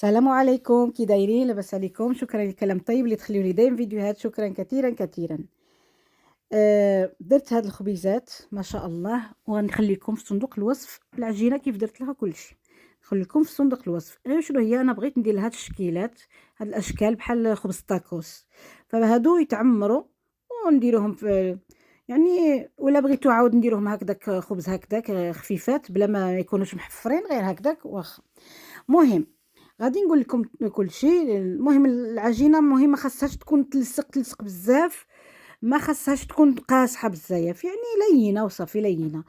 السلام عليكم، كي دايرين؟ لاباس عليكم؟ شكرا للكلام الطيب اللي تخليوني دايما فيديوهات، شكرا كثيرا كثيرا. درت هاد الخبيزات ما شاء الله، وغنخلي لكم في صندوق الوصف العجينه كيف درت لها كلشي. نخلي لكم في صندوق الوصف. غير شنو هي، انا بغيت ندير هاد الشكيلات، هاد الاشكال بحال خبز الطاكوس، فهادو يتعمروا ونديروهم في، يعني ولا بغيتو عاود نديروهم هكذاك خبز هكذاك خفيفات بلا ما يكونوش محفرين، غير هكذاك واخا. مهم غادي نقول لكم كل شيء. المهم العجينه، المهم ما خاصهاش تكون تلصق بزاف، ما خاصهاش تكون قاصحه بزاف، يعني لينه وصافي لينه.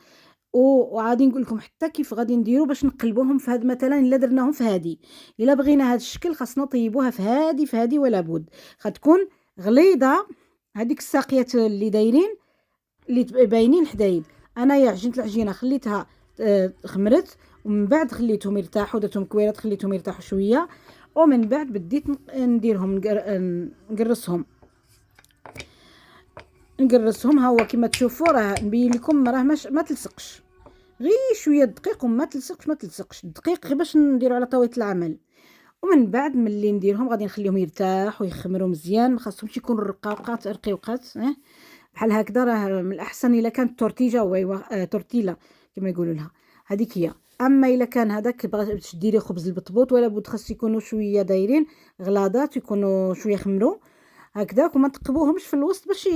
وغادي نقول لكم حتى كيف غادي نديروا باش نقلبوهم في هاد، مثلا الا درناهم في هادي، الا بغينا هاد الشكل خاصنا نطيبوها في هادي في هادي، ولا بد غتكون غليظه. هذيك الساقيات اللي دايرين اللي باينين حدايد، انايا عجينه العجينه خليتها خمرت، ومن بعد خليتهم يرتاحوا، درتهم كويرات خليتهم يرتاحوا شويه، ومن بعد بديت نديرهم نقرصهم. ها هو كما تشوفوا راه نبين لكم، راه ما تلصقش، غير شويه دقيق وما تلصقش، ما تلصقش الدقيق غير باش نديروا على طاوله العمل. ومن بعد ملي نديرهم غادي نخليهم يرتاحوا ويخمروا مزيان، ما خاصهمش يكونوا رقيقات بحال هكذا. راه من الاحسن الا كانت تورتيجا تورتيلا كما يقولوا لها، هذيك هي. اما الا كان هذاك باش ديري خبز البطبوط، ولا بد خاص يكونوا شويه دايرين غلاضات، يكونوا شويه خمروا هكذاك، وما تقبوهمش في الوسط باش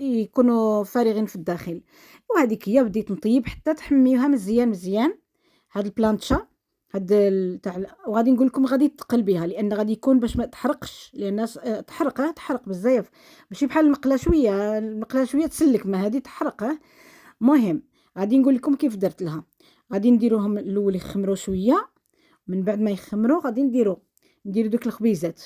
يكونوا فارغين في الداخل. وهذيك هي. بديت نطيب حتى تحميوها مزيان مزيان. هاد البلانشا هاد تاع، وغادي نقول لكم غادي تقلبيها، لان غادي يكون باش ما تحرقش، لان تحرق بزاف، ماشي بحال المقله شويه، المقله شويه تسلك، ما هذه تحرق. مهم غادي نقول لكم كيف درت لها. غادي نديروهم الاول يخمروا شويه، من بعد ما يخمروا غادي نديرو دوك الخبيزات.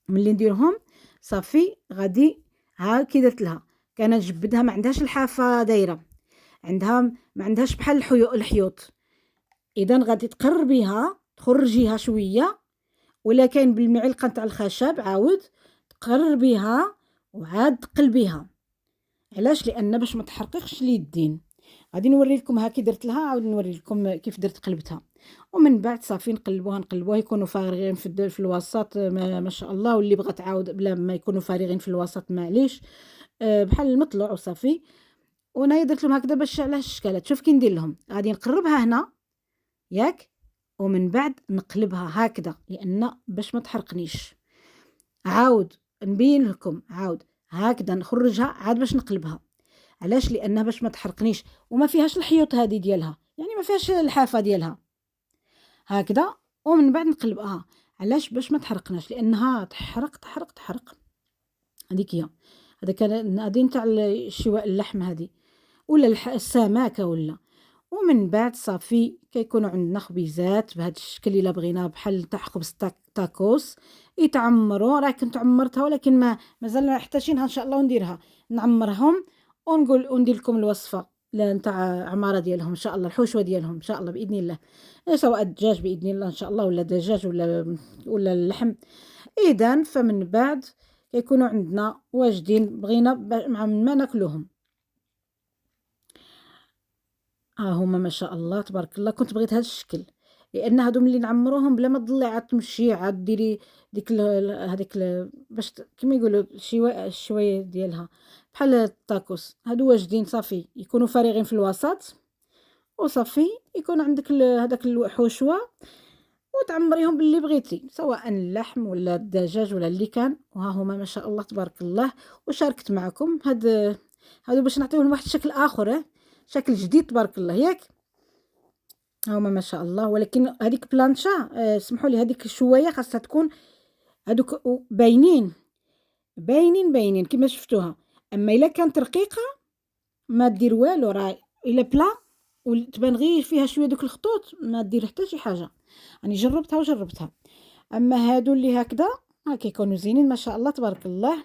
ملي نديرهم صافي غادي، ها كي درت لها، كان نجبدها ما عندهاش الحافه دايره، عندها ما عندهاش بحال الحيوط. اذا غادي تقربيها تخرجيها شويه، ولا كاين بالمعلقه تاع الخشب عاود تقربيها وعاد تقلبيها. علاش؟ لان باش ما تحرقيش اليدين. غادي نوري لكم ها كي درت لها، عاود نوري لكم كيف درت قلبتها. ومن بعد صافي نقلبوها يكونوا فارغين في الوسط، ما شاء الله. واللي بغات تعاود بلا ما يكونوا فارغين في الوسط معليش، بحال المطلوع وصافي. وانا درت لهم هكذا باش على الشكالات. شوف كي ندير لهم، غادي نقربها هنا ياك، ومن بعد نقلبها هكذا لان باش ما تحرقنيش. عاود نبين لكم، عاود هكذا نخرجها عاد باش نقلبها. علاش؟ لانها باش ما تحرقنيش، وما فيهاش الحيوط هذه ديالها، يعني ما فيهاش الحافه ديالها هكذا. ومن بعد نقلبها. علاش؟ باش ما تحرقناش، لانها تحرق. هذيك هي. هذا كان هذه نتاع الشواء اللحم هذه، ولا السماكه ولا. ومن بعد صافي كيكونوا عندنا خبيزات بهذا الشكل. الا بغينا بحال تاع خبز تاكوس يتعمروا، راه كنت عمرتها ولكن مازال حتى شي نهار ان شاء الله ونديرها، نعمرهم ونقول وندير لكم الوصفه نتاع عماره ديالهم ان شاء الله، الحشوه ديالهم ان شاء الله باذن الله، سواء الدجاج باذن الله ان شاء الله، ولا دجاج ولا اللحم. اذا فمن بعد كيكونوا عندنا واجدين، بغينا مع ما ناكلوهم. ها هما ما شاء الله تبارك الله. كنت بغيت هذا الشكل، لان هادو ملي نعمروهم بلا ما تضلي عاد تمشي عاد ديري هذيك باش كيما يقولوا الشوايه ديالها بحال الطاكوس. هادو واجدين صافي يكونوا فارغين في الوسط، وصافي يكون عندك هذاك الحشوه، وتعمريهم باللي بغيتي سواء اللحم ولا الدجاج ولا اللي كان. وها هما ما شاء الله تبارك الله. وشاركت معكم هادو باش نعطيوهم واحد الشكل اخر، شكل جديد تبارك الله ياك. هما ما شاء الله. ولكن هذيك بلانشا، سمحوا لي، هذيك شويه خاصها تكون هذوك باينين كما شفتوها. اما الا كانت رقيقه ما دير والو، راه الا بلا وتبان غير فيها شويه دوك الخطوط ما دير حتى شي حاجه. راني جربتها. اما هادو اللي هكذا كيكونوا زينين ما شاء الله تبارك الله.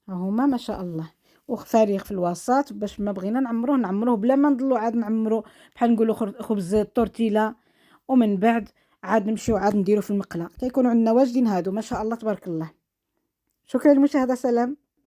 هما ما شاء الله، وفارغ في الوسط باش ما بغينا نعمروه بلا ما نضلوا عاد نعمرو بحال نقولوا خبز التورتيلا. ومن بعد عاد نمشيو عاد نديرو في المقله. كيكونوا عندنا واجدين هادو ما شاء الله تبارك الله. شكرا للمشاهده، سلام.